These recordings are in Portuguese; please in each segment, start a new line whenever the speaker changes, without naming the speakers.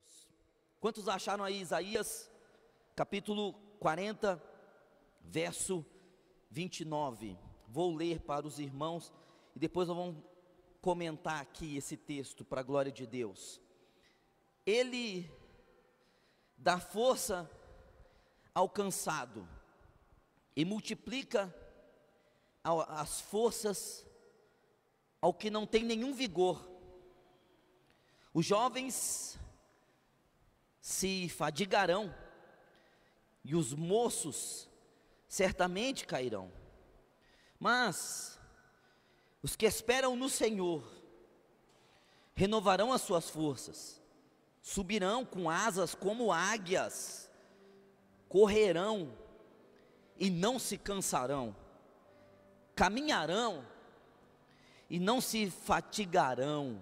Deus. Quantos acharam aí Isaías, capítulo 40, verso 29? Vou ler para os irmãos e depois nós vamos comentar aqui esse texto para a glória de Deus. Ele dá força ao cansado e multiplica as forças ao que não tem nenhum vigor. Os jovens se fadigarão e os moços certamente cairão, mas os que esperam no Senhor renovarão as suas forças, subirão com asas como águias, correrão e não se cansarão, caminharão e não se fatigarão.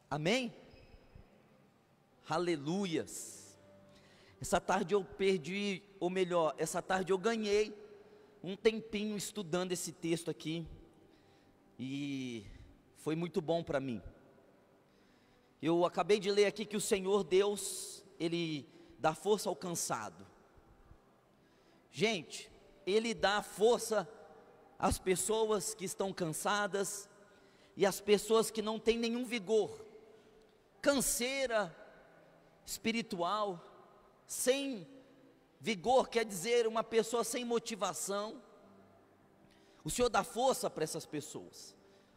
Amém? Aleluias. Essa tarde eu perdi, ou melhor, essa tarde eu ganhei um tempinho estudando esse texto aqui, e foi muito bom para mim. Eu acabei de ler aqui que o Senhor Deus, Ele dá força ao cansado. Gente, Ele dá força às pessoas que estão cansadas e às pessoas que não têm nenhum vigor. Canseira espiritual, sem vigor, quer dizer uma pessoa sem motivação. O Senhor dá força para essas pessoas,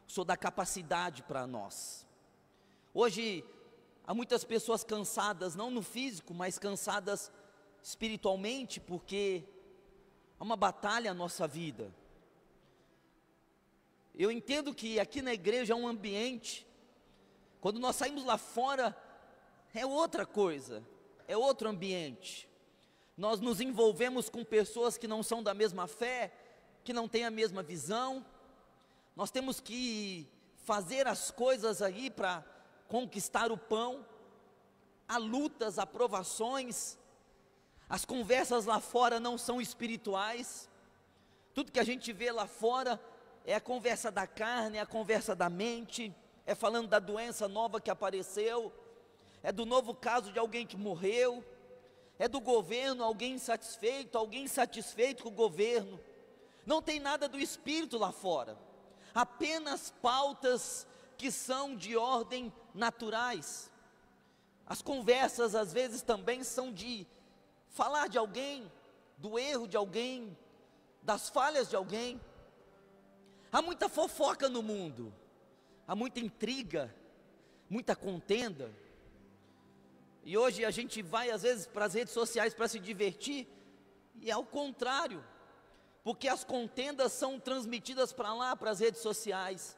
o Senhor dá capacidade para nós. Hoje, há muitas pessoas cansadas, não no físico, mas cansadas espiritualmente, porque há uma batalha na nossa vida. Eu entendo que aqui na igreja é um ambiente, quando nós saímos lá fora, é outra coisa, é outro ambiente. Nós nos envolvemos com pessoas que não são da mesma fé, que não têm a mesma visão. Nós temos que fazer as coisas aí para conquistar o pão. Há lutas, há provações. As conversas lá fora não são espirituais. Tudo que a gente vê lá fora é a conversa da carne, é a conversa da mente, é falando da doença nova que apareceu, é do novo caso de alguém que morreu, é do governo, alguém insatisfeito com o governo. Não tem nada do espírito lá fora, apenas pautas que são de ordem naturais. As conversas às vezes também são de falar de alguém, do erro de alguém, das falhas de alguém. Há muita fofoca no mundo, há muita intriga, muita contenda. E hoje a gente vai às vezes para as redes sociais para se divertir, e é ao contrário, porque as contendas são transmitidas para lá, para as redes sociais.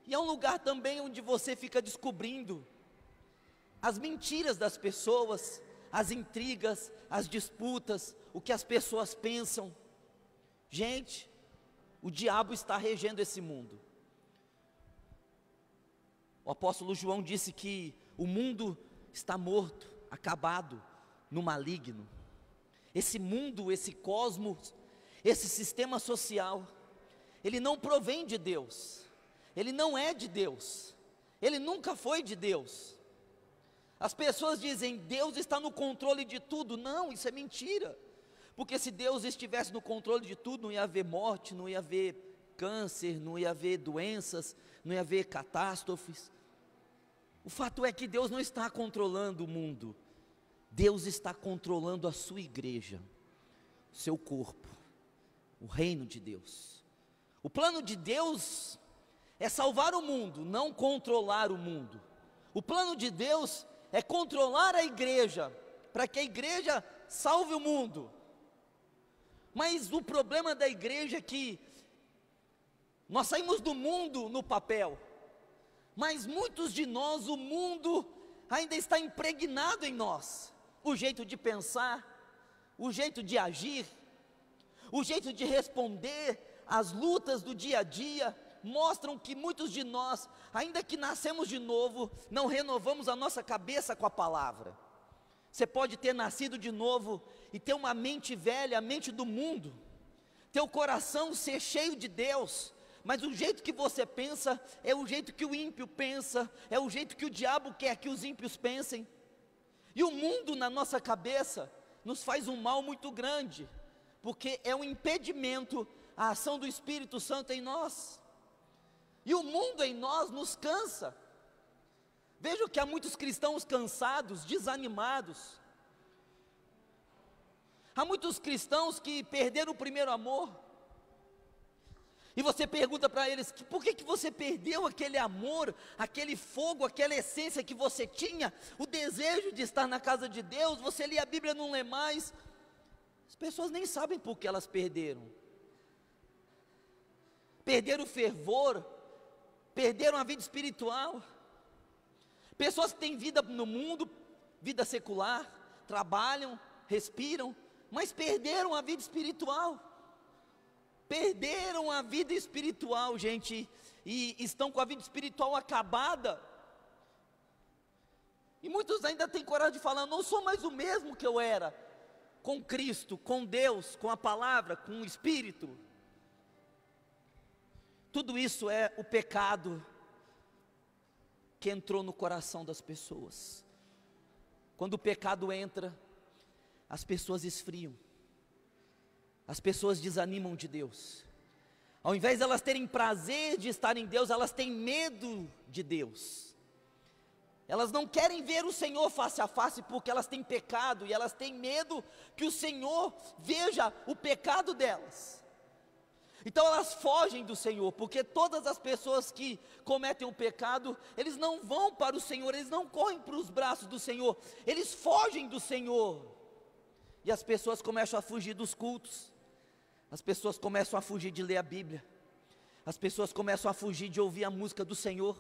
E é um lugar também onde você fica descobrindo as mentiras das pessoas, as intrigas, as disputas, o que as pessoas pensam. Gente, o diabo está regendo esse mundo. O apóstolo João disse que o mundo está morto, acabado, no maligno. Esse mundo, esse cosmos, esse sistema social, ele não provém de Deus, ele não é de Deus, ele nunca foi de Deus. As pessoas dizem, Deus está no controle de tudo. Não, isso é mentira, porque se Deus estivesse no controle de tudo, não ia haver morte, não ia haver câncer, não ia haver doenças, não ia haver catástrofes. O fato é que Deus não está controlando o mundo, Deus está controlando a sua igreja, o seu corpo, o reino de Deus. O plano de Deus é salvar o mundo, não controlar o mundo. O plano de Deus é controlar a igreja, para que a igreja salve o mundo. Mas o problema da igreja é que nós saímos do mundo no papel, mas muitos de nós, o mundo ainda está impregnado em nós. O jeito de pensar, o jeito de agir, o jeito de responder às lutas do dia a dia, mostram que muitos de nós, ainda que nascemos de novo, não renovamos a nossa cabeça com a palavra. Você pode ter nascido de novo e ter uma mente velha, a mente do mundo, teu coração ser cheio de Deus, mas o jeito que você pensa é o jeito que o ímpio pensa, é o jeito que o diabo quer que os ímpios pensem. E o mundo na nossa cabeça nos faz um mal muito grande, porque é um impedimento à ação do Espírito Santo em nós. E o mundo em nós nos cansa. Vejo que há muitos cristãos cansados, desanimados. Há muitos cristãos que perderam o primeiro amor. E você pergunta para eles, por que você perdeu aquele amor, aquele fogo, aquela essência que você tinha, o desejo de estar na casa de Deus, você lê a Bíblia, não lê mais. As pessoas nem sabem por que elas perderam. Perderam o fervor, perderam a vida espiritual. Pessoas que têm vida no mundo, vida secular, trabalham, respiram, mas perderam a vida espiritual. Perderam a vida espiritual, gente, e estão com a vida espiritual acabada. E muitos ainda têm coragem de falar, não sou mais o mesmo que eu era, com Cristo, com Deus, com a palavra, com o Espírito. Tudo isso é o pecado que entrou no coração das pessoas. Quando o pecado entra, as pessoas esfriam. As pessoas desanimam de Deus. Ao invés de elas terem prazer de estar em Deus, elas têm medo de Deus. Elas não querem ver o Senhor face a face porque elas têm pecado e elas têm medo que o Senhor veja o pecado delas. Então elas fogem do Senhor, porque todas as pessoas que cometem o pecado, eles não vão para o Senhor, eles não correm para os braços do Senhor, eles fogem do Senhor. E as pessoas começam a fugir dos cultos. As pessoas começam a fugir de ler a Bíblia. As pessoas começam a fugir de ouvir a música do Senhor,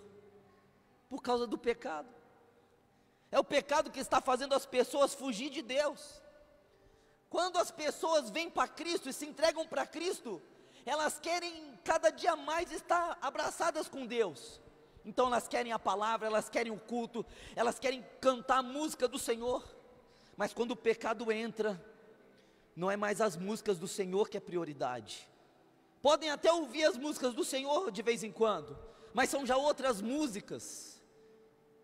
por causa do pecado. É o pecado que está fazendo as pessoas fugir de Deus. Quando as pessoas vêm para Cristo e se entregam para Cristo, elas querem cada dia mais estar abraçadas com Deus. Então elas querem a palavra, elas querem o culto, elas querem cantar a música do Senhor. Mas quando o pecado entra, não é mais as músicas do Senhor que é prioridade. Podem até ouvir as músicas do Senhor de vez em quando, mas são já outras músicas.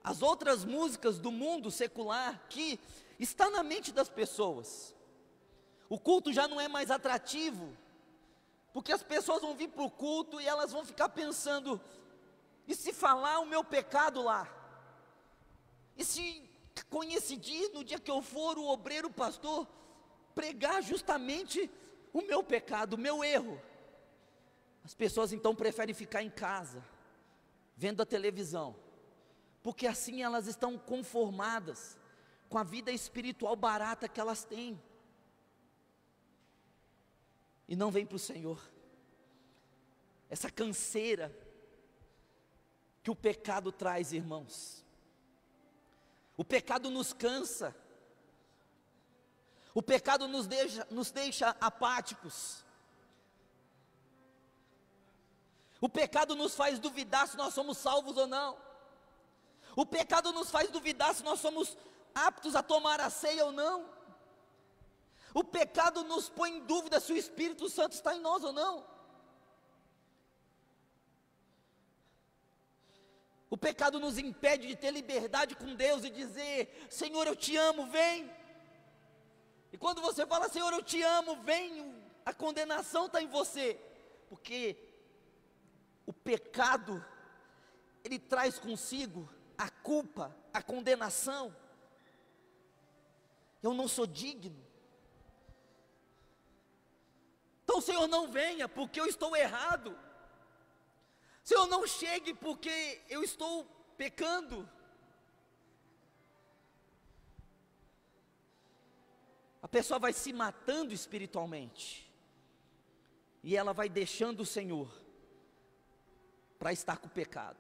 As outras músicas do mundo secular que está na mente das pessoas. O culto já não é mais atrativo, porque as pessoas vão vir para o culto e elas vão ficar pensando, e se falar o meu pecado lá? E se coincidir no dia que eu for o obreiro, o pastor, pregar justamente o meu pecado, o meu erro? As pessoas então preferem ficar em casa, vendo a televisão, porque assim elas estão conformadas com a vida espiritual barata que elas têm, e não vêm para o Senhor. Essa canseira que o pecado traz, irmãos. O pecado nos cansa. O pecado nos deixa apáticos. O pecado nos faz duvidar se nós somos salvos ou não. O pecado nos faz duvidar se nós somos aptos a tomar a ceia ou não. O pecado nos põe em dúvida se o Espírito Santo está em nós ou não. O pecado nos impede de ter liberdade com Deus e dizer, Senhor, eu te amo, vem. E quando você fala, Senhor, eu te amo, vem, a condenação está em você. Porque o pecado, ele traz consigo a culpa, a condenação. Eu não sou digno. Então, Senhor, não venha porque eu estou errado. Senhor, não chegue porque eu estou pecando. A pessoa vai se matando espiritualmente, e ela vai deixando o Senhor para estar com o pecado.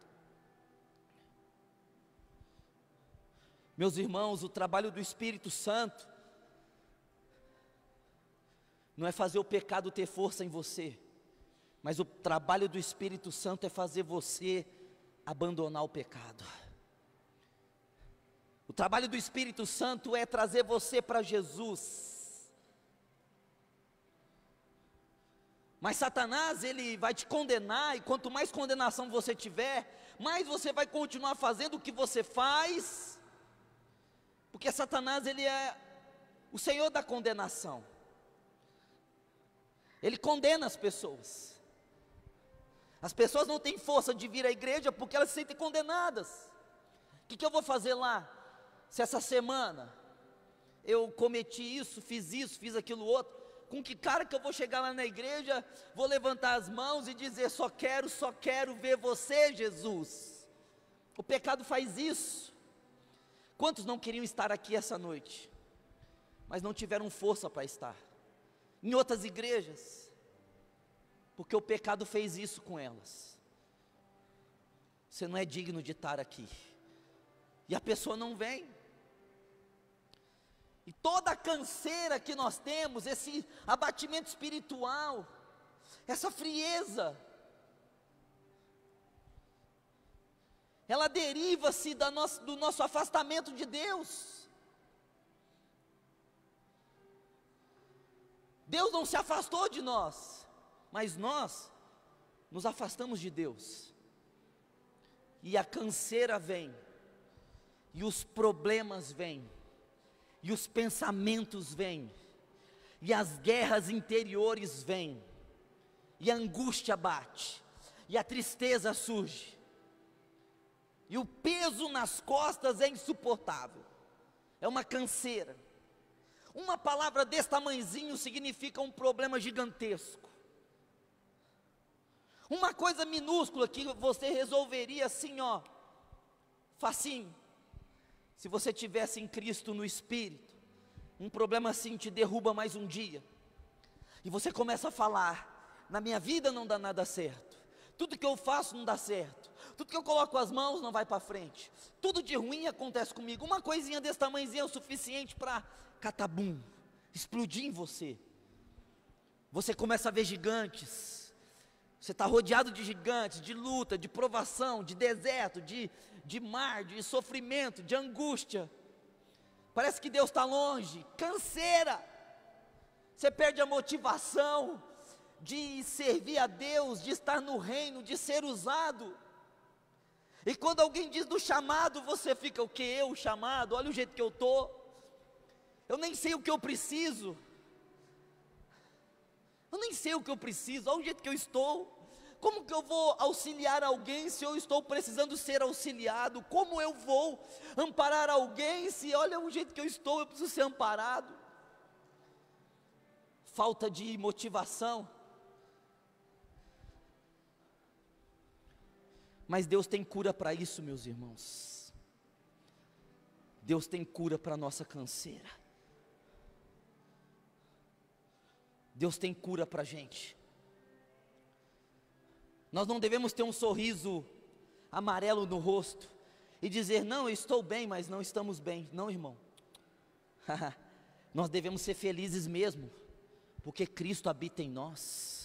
Meus irmãos, o trabalho do Espírito Santo não é fazer o pecado ter força em você, mas o trabalho do Espírito Santo é fazer você abandonar o pecado. O trabalho do Espírito Santo é trazer você para Jesus. Mas Satanás, ele vai te condenar, e quanto mais condenação você tiver, mais você vai continuar fazendo o que você faz, Porque Satanás, ele é o senhor da condenação. Ele condena as pessoas. As pessoas não têm força de vir à igreja porque elas se sentem condenadas. O que eu vou fazer lá? Se essa semana eu cometi isso, fiz aquilo outro, com que cara que eu vou chegar lá na igreja, vou levantar as mãos e dizer, só quero ver você, Jesus. O pecado faz isso. Quantos não queriam estar aqui essa noite, mas não tiveram força para estar? Em outras igrejas, porque o pecado fez isso com elas. Você não é digno de estar aqui, e a pessoa não vem. E toda a canseira que nós temos, esse abatimento espiritual, essa frieza, ela deriva-se do nosso afastamento de Deus. Deus não se afastou de nós, mas nós nos afastamos de Deus. E a canseira vem, e os problemas vêm, e os pensamentos vêm, e as guerras interiores vêm, e a angústia bate, e a tristeza surge, e o peso nas costas é insuportável, é uma canseira. Uma palavra desse tamanhozinho significa um problema gigantesco. Uma coisa minúscula que você resolveria assim, ó, facinho. Se você tivesse em Cristo no Espírito, um problema assim te derruba mais um dia. E você começa a falar, na minha vida não dá nada certo. Tudo que eu faço não dá certo. Tudo que eu coloco as mãos não vai para frente. Tudo de ruim acontece comigo. Uma coisinha desse tamanhozinho é o suficiente para catabum, explodir em você. Você começa a ver gigantes. Você está rodeado de gigantes, de luta, de provação, de deserto, de mar, de sofrimento, de angústia. Parece que Deus está longe, canseira. Você perde a motivação de servir a Deus, de estar no reino, de ser usado. E quando alguém diz do chamado, você fica, o que eu, o chamado? Olha o jeito que eu estou. Eu nem sei o que eu preciso. Eu nem sei o que eu preciso, olha o jeito que eu estou. Como que eu vou auxiliar alguém se eu estou precisando ser auxiliado? Como eu vou amparar alguém se olha o jeito que eu estou, eu preciso ser amparado? Falta de motivação. Mas Deus tem cura para isso, meus irmãos. Deus tem cura para a nossa canseira. Deus tem cura para a gente. Nós não devemos ter um sorriso amarelo no rosto e dizer, não, eu estou bem, mas não estamos bem. Não, irmão. Nós devemos ser felizes mesmo, porque Cristo habita em nós.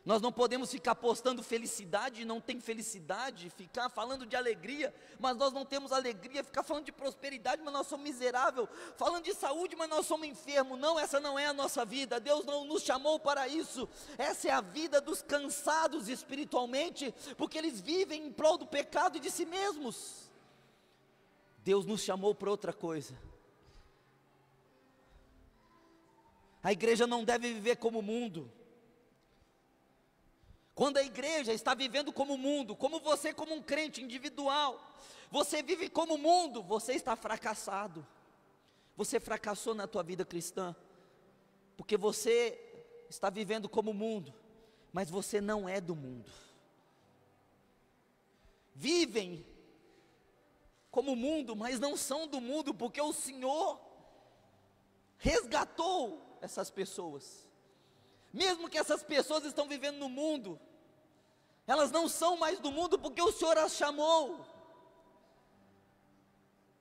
Nós não podemos ficar postando felicidade, não tem felicidade, ficar falando de alegria, mas nós não temos alegria, ficar falando de prosperidade, mas nós somos miseráveis, falando de saúde, mas nós somos enfermos. Não, essa não é a nossa vida, Deus não nos chamou para isso. Essa é a vida dos cansados espiritualmente, porque eles vivem em prol do pecado e de si mesmos. Deus nos chamou para outra coisa. A igreja não deve viver como o mundo. Quando a igreja está vivendo como o mundo, como você, como um crente individual, você vive como o mundo, você está fracassado. Você fracassou na tua vida cristã, porque você está vivendo como o mundo, mas você não é do mundo. Vivem como o mundo, mas não são do mundo, porque o Senhor resgatou essas pessoas. Mesmo que essas pessoas estão vivendo no mundo, elas não são mais do mundo, porque o Senhor as chamou.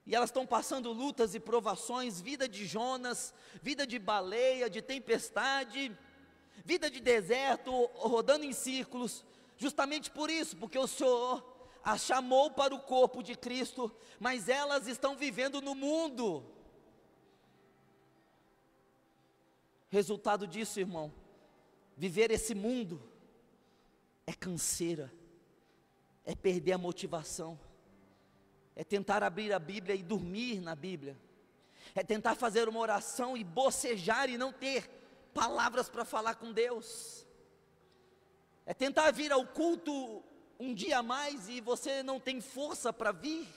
E elas estão passando lutas e provações, vida de Jonas, vida de baleia, de tempestade, vida de deserto, rodando em círculos, justamente por isso, porque o Senhor as chamou para o corpo de Cristo, mas elas estão vivendo no mundo. Resultado disso, irmão, viver esse mundo é canseira, é perder a motivação, é tentar abrir a Bíblia e dormir na Bíblia, é tentar fazer uma oração e bocejar e não ter palavras para falar com Deus, é tentar vir ao culto um dia a mais e você não tem força para vir,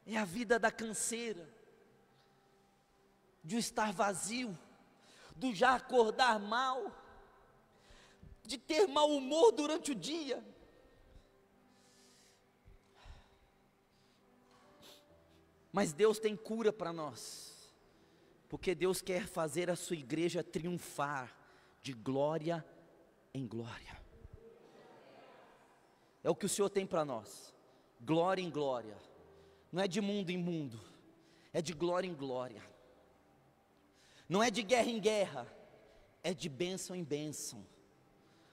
é a vida da canseira, de estar vazio, do já acordar mal, de ter mau humor durante o dia. Mas Deus tem cura para nós, porque Deus quer fazer a sua igreja triunfar de glória em glória. É o que o Senhor tem para nós, glória em glória, não é de mundo em mundo, é de glória em glória, não é de guerra em guerra, é de bênção em bênção,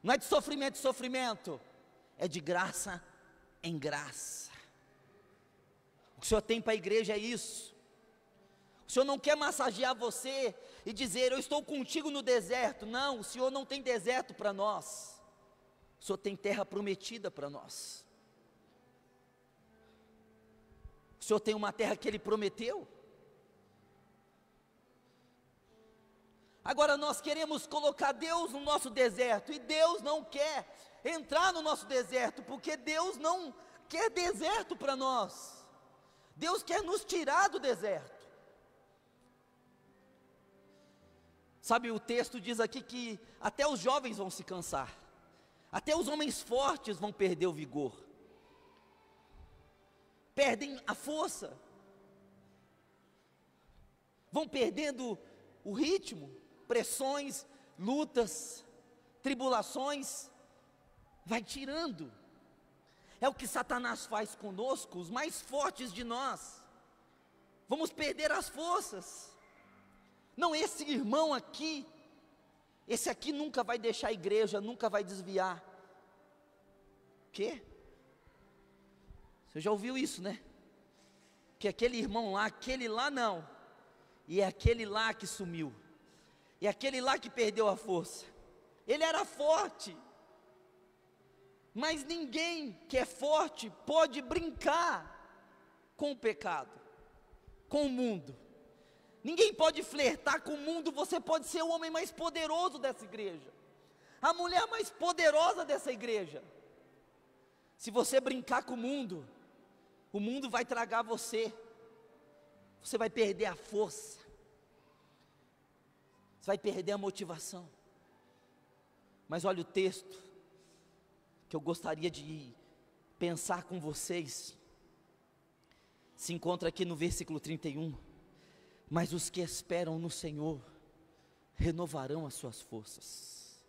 não é de sofrimento em sofrimento, é de graça em graça. O que o Senhor tem para a igreja é isso. O Senhor não quer massagear você e dizer, eu estou contigo no deserto. Não, o Senhor não tem deserto para nós. O Senhor tem terra prometida para nós. O Senhor tem uma terra que Ele prometeu. Agora nós queremos colocar Deus no nosso deserto, e Deus não quer entrar no nosso deserto, porque Deus não quer deserto para nós. Deus quer nos tirar do deserto. Sabe, o texto diz aqui que até os jovens vão se cansar, até os homens fortes vão perder o vigor, perdem a força, vão perdendo o ritmo, pressões, lutas, tribulações, vai tirando. É o que Satanás faz conosco, os mais fortes de nós, vamos perder as forças. Não, esse irmão aqui, esse aqui nunca vai deixar a igreja, nunca vai desviar. O quê? Você já ouviu isso, né? Que aquele irmão lá, aquele lá não, e é aquele lá que sumiu, e é aquele lá que perdeu a força. Ele era forte, mas ninguém que é forte pode brincar com o pecado, com o mundo. Ninguém pode flertar com o mundo. Você pode ser o homem mais poderoso dessa igreja, a mulher mais poderosa dessa igreja. Se você brincar com o mundo vai tragar você. Você vai perder a força, você vai perder a motivação. Mas olha o texto que eu gostaria de pensar com vocês, se encontra aqui no versículo 31, mas os que esperam no Senhor, renovarão as suas forças.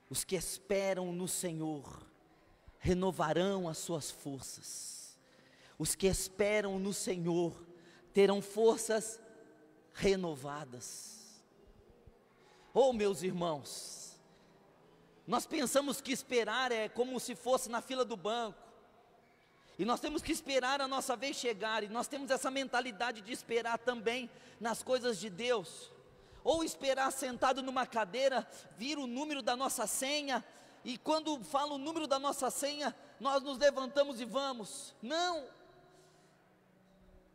Os que esperam no Senhor, renovarão as suas forças. Os que esperam no Senhor, terão forças renovadas. Oh, meus irmãos, nós pensamos que esperar é como se fosse na fila do banco, e nós temos que esperar a nossa vez chegar, e nós temos essa mentalidade de esperar também nas coisas de Deus, ou esperar sentado numa cadeira, vir o número da nossa senha, e quando fala o número da nossa senha, nós nos levantamos e vamos. Não,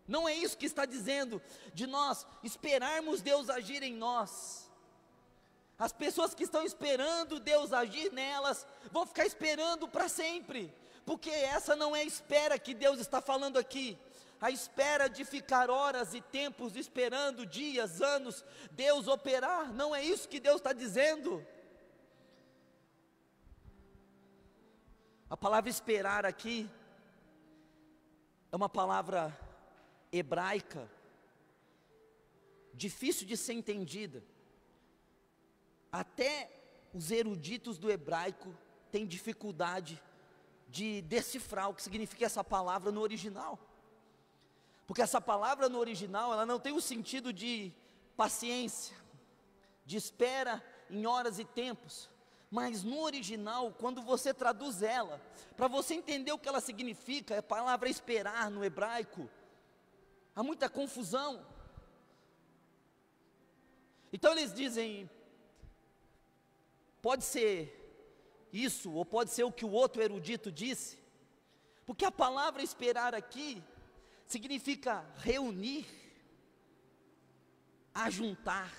não é isso que está dizendo, de nós esperarmos Deus agir em nós. As pessoas que estão esperando Deus agir nelas, vão ficar esperando para sempre, porque essa não é a espera que Deus está falando aqui. A espera de ficar horas e tempos esperando, dias, anos, Deus operar, não é isso que Deus está dizendo. A palavra esperar aqui, é uma palavra hebraica, difícil de ser entendida. Até os eruditos do hebraico têm dificuldade de decifrar o que significa essa palavra no original, porque essa palavra no original, ela não tem o sentido de paciência, de espera em horas e tempos, mas no original, quando você traduz ela, para você entender o que ela significa, a palavra esperar no hebraico, há muita confusão. Então eles dizem, pode ser isso, ou pode ser o que o outro erudito disse, Porque a palavra esperar aqui significa reunir, ajuntar.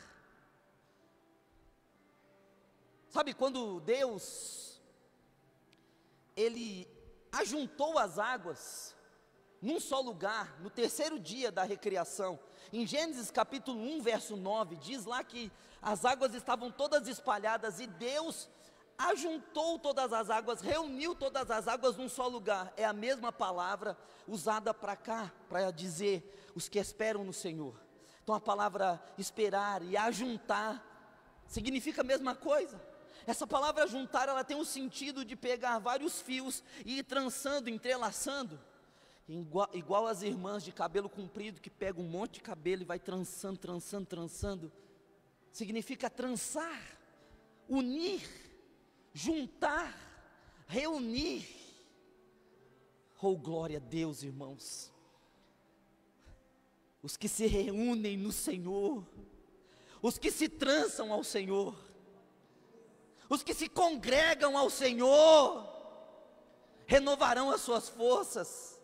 Sabe quando Deus, Ele ajuntou as águas num só lugar, no terceiro dia da recriação, em Gênesis capítulo 1, verso 9, diz lá que as águas estavam todas espalhadas e Deus ajuntou todas as águas, reuniu todas as águas num só lugar. É a mesma palavra usada para cá, para dizer os que esperam no Senhor. Então a palavra esperar e ajuntar significa a mesma coisa. Essa palavra juntar, ela tem o sentido de pegar vários fios e ir trançando, entrelaçando, igual as irmãs de cabelo comprido que pegam um monte de cabelo e vai trançando, trançando, trançando. Significa trançar, unir, juntar, reunir. Oh, glória a Deus, irmãos. Os que se reúnem no Senhor, os que se trançam ao Senhor, os que se congregam ao Senhor, renovarão as suas forças.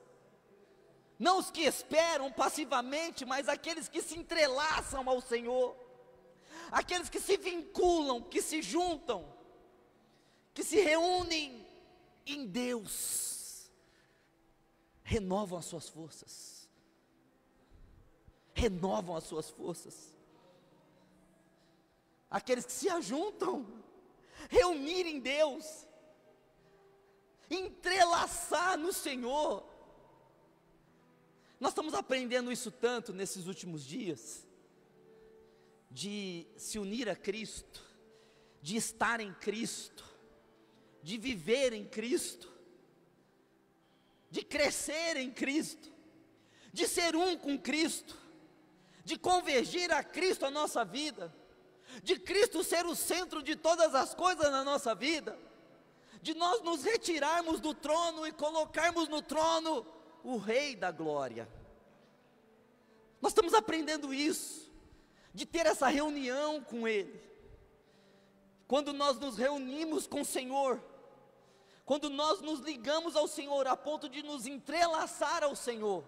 Não os que esperam passivamente, mas aqueles que se entrelaçam ao Senhor, aqueles que se vinculam, que se juntam, que se reúnem em Deus, renovam as suas forças. Renovam as suas forças. Aqueles que se ajuntam, reunir em Deus, entrelaçar no Senhor. Nós estamos aprendendo isso tanto nesses últimos dias, de se unir a Cristo, de estar em Cristo, de viver em Cristo, de crescer em Cristo, de ser um com Cristo, de convergir a Cristo a nossa vida, de Cristo ser o centro de todas as coisas na nossa vida, de nós nos retirarmos do trono e colocarmos no trono o Rei da Glória. Nós estamos aprendendo isso, de ter essa reunião com Ele. Quando nós nos reunimos com o Senhor, quando nós nos ligamos ao Senhor, a ponto de nos entrelaçar ao Senhor,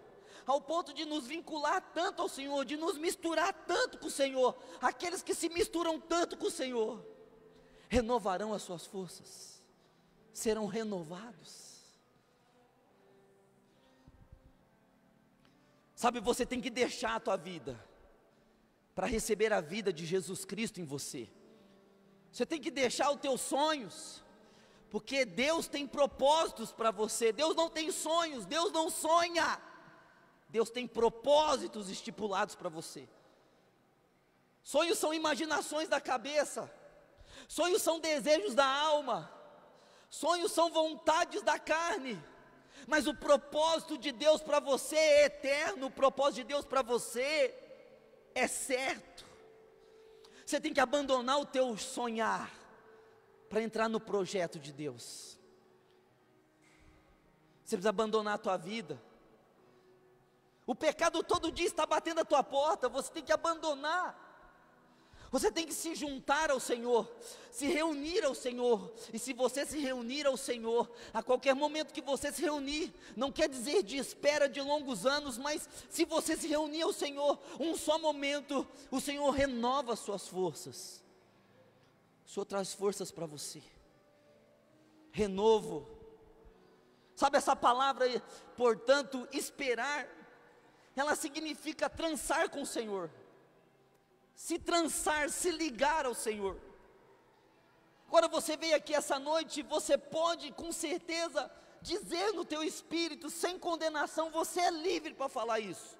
ao ponto de nos vincular tanto ao Senhor, de nos misturar tanto com o Senhor, aqueles que se misturam tanto com o Senhor, renovarão as suas forças, serão renovados. Sabe, você tem que deixar a tua vida, para receber a vida de Jesus Cristo em você. Você tem que deixar os teus sonhos, porque Deus tem propósitos para você. Deus não tem sonhos, Deus não sonha. Deus tem propósitos estipulados para você. Sonhos são imaginações da cabeça, sonhos são desejos da alma, sonhos são vontades da carne, mas o propósito de Deus para você é eterno, o propósito de Deus para você é certo. Você tem que abandonar o teu sonhar, para entrar no projeto de Deus. Você precisa abandonar a tua vida. O pecado todo dia está batendo a tua porta, você tem que abandonar. Você tem que se juntar ao Senhor, se reunir ao Senhor. E se você se reunir ao Senhor, a qualquer momento que você se reunir, não quer dizer de espera de longos anos, mas se você se reunir ao Senhor, um só momento, o Senhor renova as suas forças. O Senhor traz forças para você. Renovo. Sabe essa palavra, portanto, esperar, ela significa trançar com o Senhor. Se trançar, se ligar ao Senhor. Agora você veio aqui essa noite, você pode com certeza dizer no teu espírito, sem condenação, você é livre para falar isso.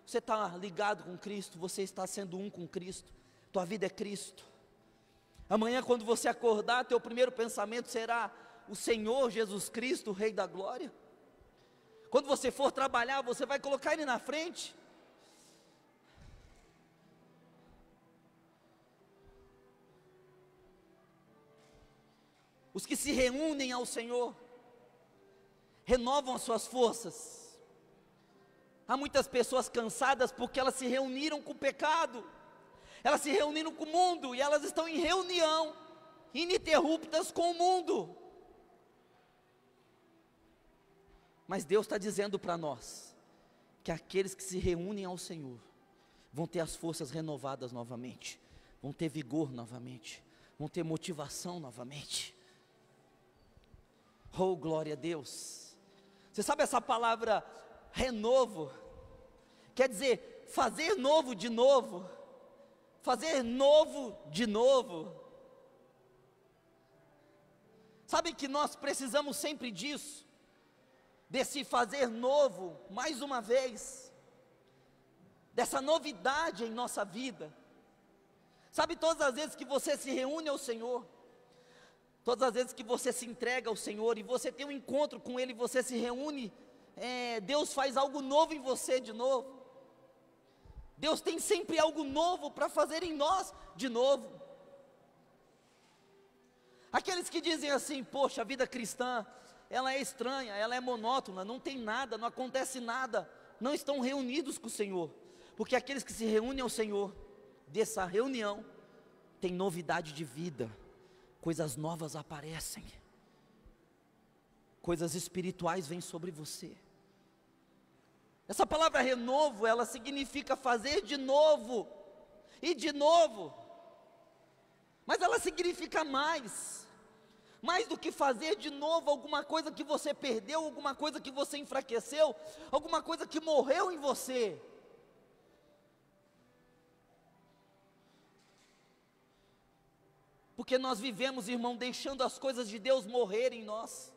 Você está ligado com Cristo, você está sendo um com Cristo, tua vida é Cristo. Amanhã quando você acordar, teu primeiro pensamento será o Senhor Jesus Cristo, o Rei da Glória. Quando você for trabalhar, você vai colocar Ele na frente. Os que se reúnem ao Senhor, renovam as suas forças. Há muitas pessoas cansadas porque elas se reuniram com o pecado, elas se reuniram com o mundo, e elas estão em reunião, ininterruptas com o mundo. Mas Deus está dizendo para nós, que aqueles que se reúnem ao Senhor, vão ter as forças renovadas novamente, vão ter vigor novamente, vão ter motivação novamente. Oh, glória a Deus. Você sabe essa palavra renovo? Quer dizer, fazer novo de novo, fazer novo de novo. Sabe que nós precisamos sempre disso, desse fazer novo, mais uma vez, dessa novidade em nossa vida. Sabe, todas as vezes que você se reúne ao Senhor, todas as vezes que você se entrega ao Senhor, e você tem um encontro com Ele, você se reúne, Deus faz algo novo em você de novo. Deus tem sempre algo novo para fazer em nós de novo. Aqueles que dizem assim, poxa, a vida cristã, ela é estranha, ela é monótona, não tem nada, não acontece nada, não estão reunidos com o Senhor, porque aqueles que se reúnem ao Senhor, dessa reunião, tem novidade de vida, coisas novas aparecem, coisas espirituais vêm sobre você. Essa palavra renovo, ela significa fazer de novo, e de novo, mas ela significa mais do que fazer de novo alguma coisa que você perdeu, alguma coisa que você enfraqueceu, alguma coisa que morreu em você. Porque nós vivemos, irmão, deixando as coisas de Deus morrerem em nós.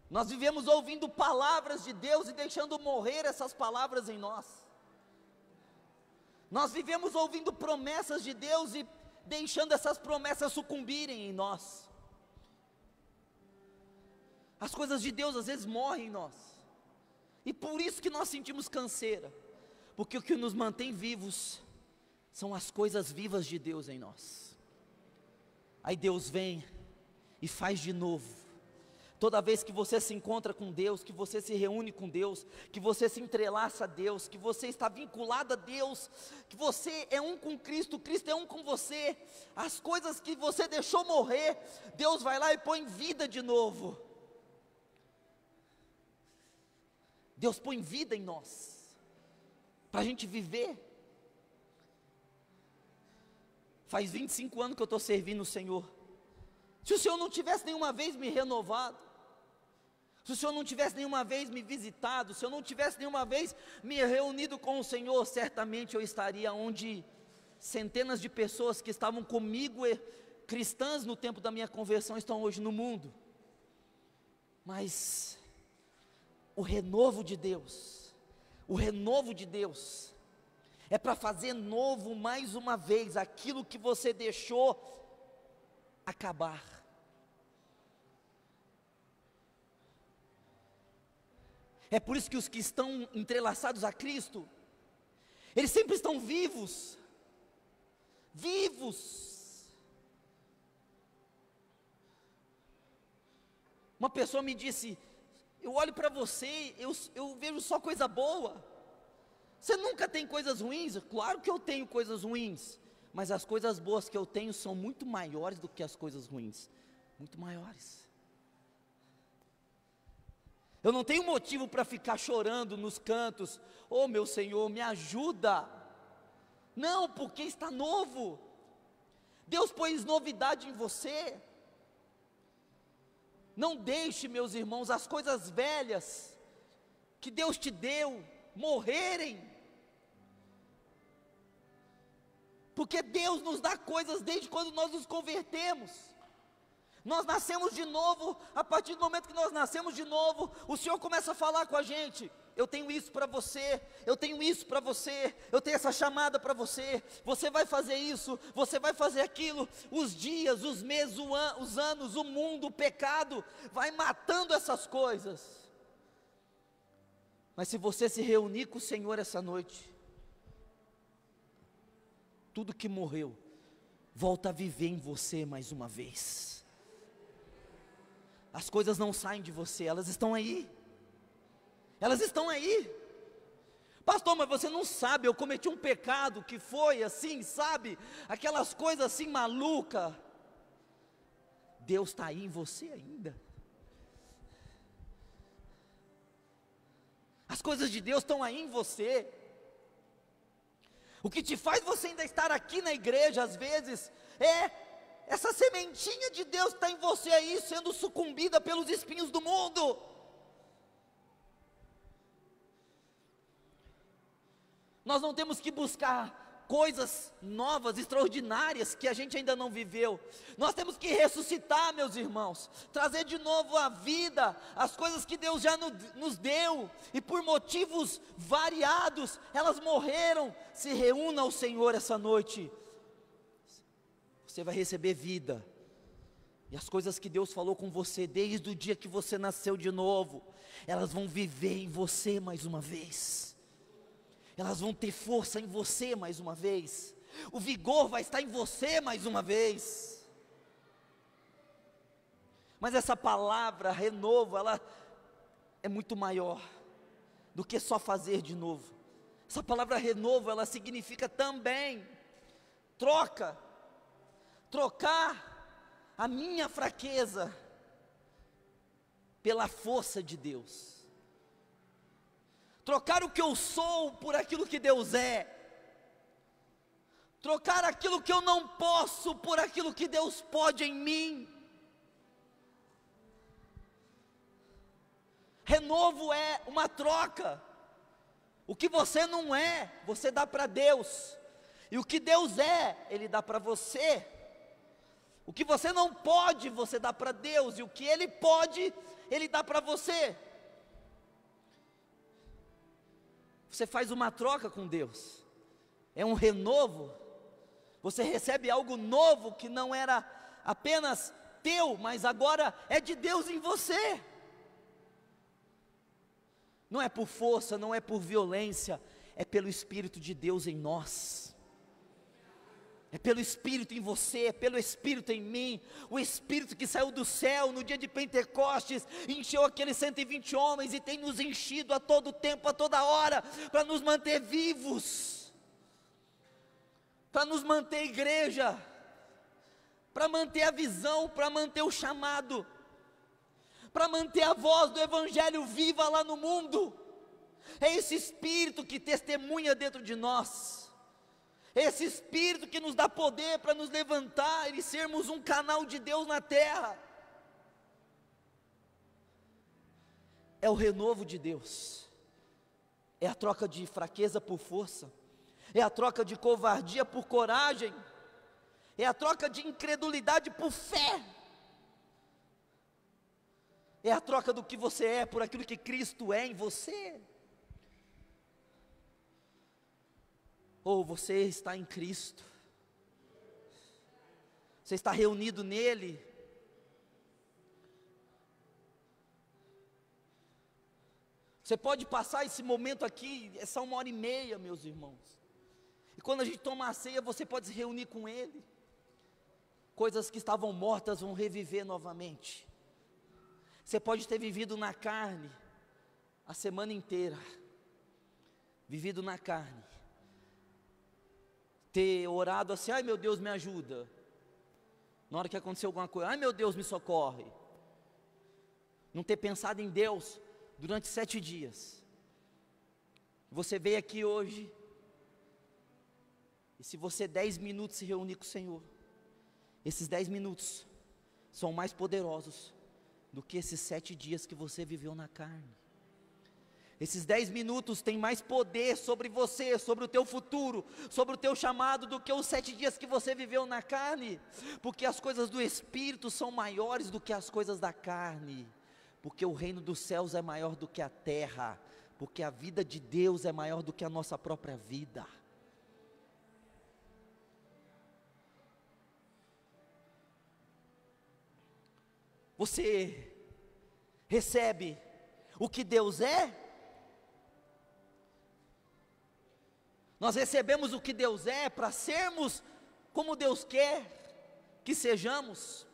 Nós vivemos ouvindo palavras de Deus e deixando morrer essas palavras em nós. Nós vivemos ouvindo promessas de Deus e deixando essas promessas sucumbirem em nós. As coisas de Deus às vezes morrem em nós, e por isso que nós sentimos canseira, porque o que nos mantém vivos, são as coisas vivas de Deus em nós. Aí Deus vem, e faz de novo. Toda vez que você se encontra com Deus, que você se reúne com Deus, que você se entrelaça a Deus, que você está vinculado a Deus, que você é um com Cristo, Cristo é um com você, as coisas que você deixou morrer, Deus vai lá e põe vida de novo. Deus põe vida em nós, para a gente viver. Faz 25 anos que eu estou servindo o Senhor. Se o Senhor não tivesse nenhuma vez me renovado, se o Senhor não tivesse nenhuma vez me visitado, se eu não tivesse nenhuma vez me reunido com o Senhor, certamente eu estaria onde centenas de pessoas que estavam comigo, cristãs no tempo da minha conversão, estão hoje no mundo. Mas o renovo de Deus é para fazer novo mais uma vez aquilo que você deixou acabar. É por isso que os que estão entrelaçados a Cristo, eles sempre estão vivos. Uma pessoa me disse, eu olho para você, eu vejo só coisa boa. Você nunca tem coisas ruins? Claro que eu tenho coisas ruins, mas as coisas boas que eu tenho são muito maiores do que as coisas ruins, muito maiores. Eu não tenho motivo para ficar chorando nos cantos, oh meu Senhor, me ajuda. Não, porque está novo. Deus pôs novidade em você. Não deixe, meus irmãos, as coisas velhas que Deus te deu morrerem. Porque Deus nos dá coisas desde quando nós nos convertemos. Nós nascemos de novo. A partir do momento que nós nascemos de novo, o Senhor começa a falar com a gente. Eu tenho isso para você, eu tenho isso para você, eu tenho essa chamada para você, você vai fazer isso, você vai fazer aquilo. Os dias, os meses, os anos, o mundo, o pecado, vai matando essas coisas. Mas se você se reunir com o Senhor essa noite, tudo que morreu, volta a viver em você mais uma vez. As coisas não saem de você, elas estão aí. Elas estão aí. Pastor, mas você não sabe, eu cometi um pecado que foi assim, sabe? Aquelas coisas assim malucas. Deus está aí em você ainda. As coisas de Deus estão aí em você. O que te faz você ainda estar aqui na igreja, às vezes, é essa sementinha de Deus que está em você aí, sendo sucumbida pelos espinhos do mundo. Nós não temos que buscar coisas novas, extraordinárias, que a gente ainda não viveu. Nós temos que ressuscitar, meus irmãos, trazer de novo à vida as coisas que Deus já nos deu, e por motivos variados, elas morreram. Se reúna ao Senhor essa noite, você vai receber vida, e as coisas que Deus falou com você, desde o dia que você nasceu de novo, elas vão viver em você mais uma vez. Elas vão ter força em você mais uma vez. O vigor vai estar em você mais uma vez. Mas essa palavra renovo, ela é muito maior do que só fazer de novo. Essa palavra renovo, ela significa também trocar a minha fraqueza pela força de Deus. Trocar o que eu sou por aquilo que Deus é. Trocar aquilo que eu não posso por aquilo que Deus pode em mim. Renovo é uma troca. O que você não é, você dá para Deus. E o que Deus é, Ele dá para você. O que você não pode, você dá para Deus. E o que Ele pode, Ele dá para você. Você faz uma troca com Deus, é um renovo, você recebe algo novo que não era apenas teu, mas agora é de Deus em você. Não é por força, não é por violência, é pelo Espírito de Deus em nós. É pelo Espírito em você, é pelo Espírito em mim. O Espírito que saiu do céu no dia de Pentecostes, encheu aqueles 120 homens e tem nos enchido a todo tempo, a toda hora, para nos manter vivos, para nos manter igreja, para manter a visão, para manter o chamado, para manter a voz do Evangelho viva lá no mundo. É esse Espírito que testemunha dentro de nós. Esse Espírito que nos dá poder para nos levantar e sermos um canal de Deus na terra. É o renovo de Deus. É a troca de fraqueza por força. É a troca de covardia por coragem. É a troca de incredulidade por fé. É a troca do que você é por aquilo que Cristo é em você. Ou você está em Cristo, você está reunido nele. Você pode passar esse momento aqui, essa 1h30, meus irmãos, e quando a gente toma a ceia, você pode se reunir com ele. Coisas que estavam mortas vão reviver novamente. Você pode ter vivido na carne a semana inteira, vivido na carne, ter orado assim, ai meu Deus me ajuda, na hora que aconteceu alguma coisa, ai meu Deus me socorre, não ter pensado em Deus durante 7 dias, você veio aqui hoje, e se você 10 minutos se reunir com o Senhor, esses 10 minutos, são mais poderosos, do que esses 7 dias que você viveu na carne. Esses 10 minutos têm mais poder sobre você, sobre o teu futuro, sobre o teu chamado, do que os 7 dias que você viveu na carne, porque as coisas do Espírito são maiores do que as coisas da carne, porque o reino dos céus é maior do que a terra, porque a vida de Deus é maior do que a nossa própria vida. Você recebe o que Deus é? Nós recebemos o que Deus é para sermos como Deus quer que sejamos,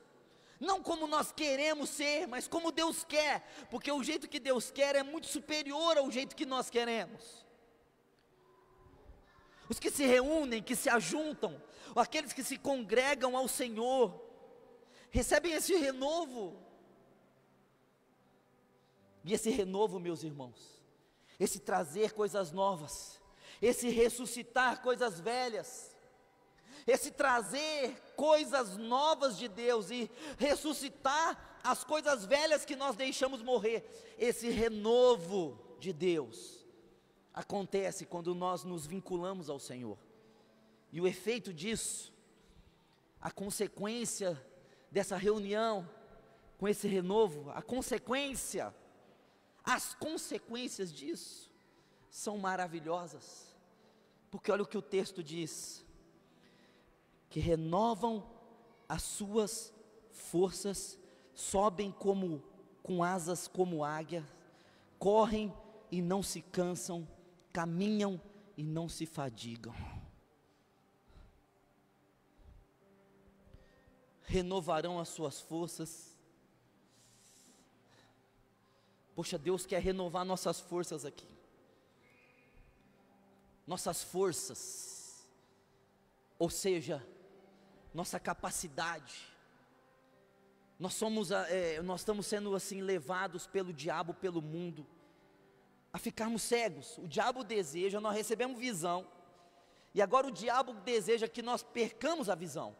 não como nós queremos ser, mas como Deus quer, porque o jeito que Deus quer é muito superior ao jeito que nós queremos. Os que se reúnem, que se ajuntam, aqueles que se congregam ao Senhor, recebem esse renovo. E esse renovo, meus irmãos, esse trazer coisas novas, esse ressuscitar coisas velhas, esse trazer coisas novas de Deus e ressuscitar as coisas velhas que nós deixamos morrer. Esse renovo de Deus acontece quando nós nos vinculamos ao Senhor. E o efeito disso, a consequência dessa reunião com esse renovo, as consequências disso são maravilhosas. Porque olha o que o texto diz: que renovam as suas forças, sobem com asas como águia, correm e não se cansam, caminham e não se fadigam. Renovarão as suas forças. Poxa, Deus quer renovar nossas forças aqui. Nossas forças, ou seja, nossa capacidade. Nós estamos sendo assim levados pelo diabo, pelo mundo, a ficarmos cegos. O diabo deseja, nós recebemos visão, e agora o diabo deseja que nós percamos a visão,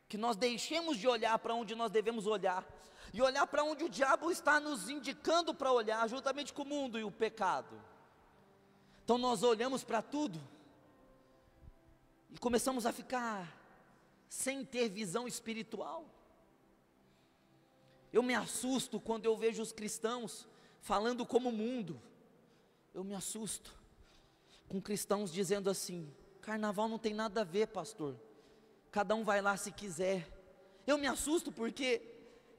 que nós deixemos de olhar para onde nós devemos olhar, e olhar para onde o diabo está nos indicando para olhar, juntamente com o mundo e o pecado. Então nós olhamos para tudo, e começamos a ficar sem ter visão espiritual. Eu me assusto quando eu vejo os cristãos falando como o mundo. Eu me assusto com cristãos dizendo assim: carnaval não tem nada a ver, pastor, cada um vai lá se quiser. Eu me assusto porque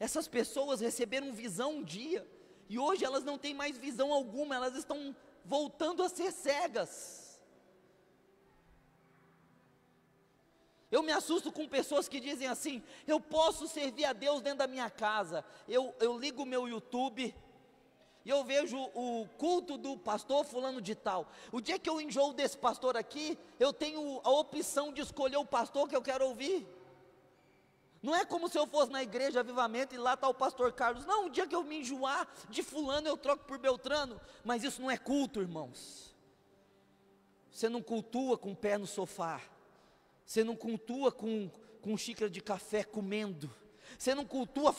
essas pessoas receberam visão um dia, e hoje elas não têm mais visão alguma, elas estão voltando a ser cegas. Eu me assusto com pessoas que dizem assim: eu posso servir a Deus dentro da minha casa. Eu ligo o meu YouTube e eu vejo o culto do pastor fulano de tal. O dia que eu enjoo desse pastor aqui, eu tenho a opção de escolher o pastor que eu quero ouvir. Não é como se eu fosse na igreja Avivamento e lá está o pastor Carlos. Não, o dia que eu me enjoar de fulano, eu troco por Beltrano. Mas isso não é culto, irmãos. Você não cultua com o pé no sofá. Você não cultua com xícara de café comendo. Você não cultua